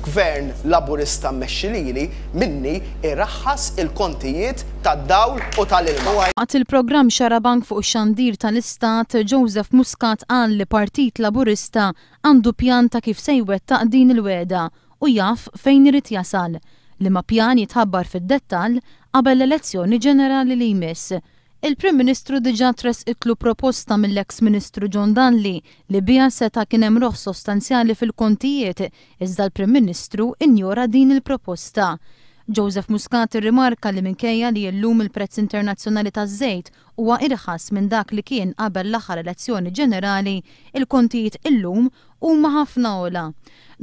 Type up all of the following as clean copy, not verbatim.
gvern laburista mmexxilili minni irraħħas il-kontijiet tad-dawl u tal-ilma. Waqt il-programm Xarabank fuq ix-xandir tal-Istat, Joseph Muscat qal li Partit Laburista għandu pjan ta' kif se jwettaq din il-weda u jaf fejn irid jasal, li ma pjan jitħabbar fid-dettall qabel l-elezzjoni ġenerali li jmiss. Il-Prim Ministru diġà tresqitlu proposta mill-eks Ministru John Danley li biha seta' kien hemm roħ sostanzjali fil-kontijiet, iżda l-Prim Ministru injora din il-proposta. Joseph Muscat irrimarka li minkejja li llum il-prezz internazzjonali taż-żejt huwa irħas minn dak li kien qabel l-aħħar elezzjoni ġenerali, il-kontijiet illum huma ħafna ogħla.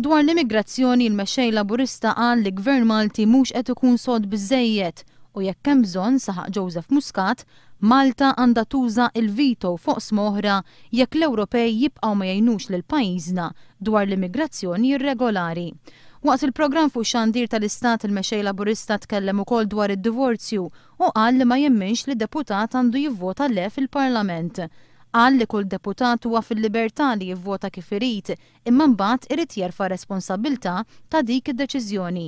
Dwar l-immigrazzjoni il-mexxej Laburista qal li Gvern Malti mhux qed ikun sod biżżejjed u jekk hemm bżonn, saħaq Joseph Muscat, Malta għandha tuża il-vito fuq smoħra jekk l-Ewropej jibqgħu ma jgħinux lil pajjiżna dwar l-immigrazzjoni irregolari. Waqt il-programm fuq xandir tal-Istat il-mexxej Laburista tkellem ukoll dwar id-divorzju u qal li ma jemminx li deputat għandu jivvota le fil-Parlament. Qal li kull deputat huwa fil-libertà li jivvota kif irid, imma mbagħad irid jerfa' responsabbiltà ta' dik id-deċiżjoni.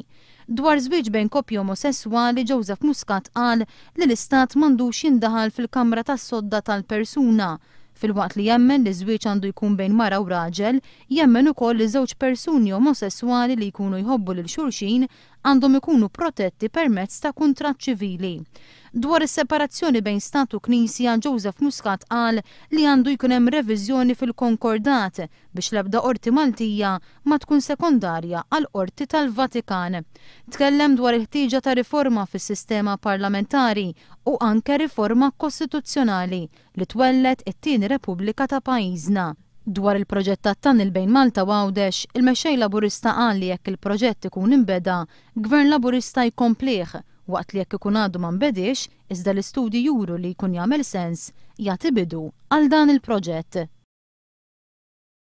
Dwar żwieġ bejn koppji omosessuali, Joseph Muscat qal li l-Istat m'għandux jindaħal fil-kamra tas-sodda tal-persuna. Filwaqt li jemmen li żwieġ għandu jkun bejn mara u raġel, jemmen ukoll li żewġ persuni omosessuali li jkunu jħobbu lil xulxin għandhom ikunu protetti permezz ta' kuntratt ċivili. Dwar is-separazzjoni bejn Stat u Knisja, Joseph Muscat qal li għandu jkun hemm reviżjoni fil-konkordat biex l-ebda qorti Maltija ma tkun sekondarja għal qorti tal-Vatikan. Tkellem dwar il-ħtieġa ta' riforma fis-sistema parlamentari u anke riforma kostituzzjonali li twellet it-tieni Repubblika ta' pajjiżna. Dwar il-proġett tat-tunnel bejn Malta u Għawdex, il-mexxej Laburista qal li jekk il-proġett ikun inbeda, Gvern Laburista jkomplih, waqt li jekk ikun għadu ma nbedix, iżda l-istudji juru li jkun jagħmel sens jagħti bidu għal dan il-proġett.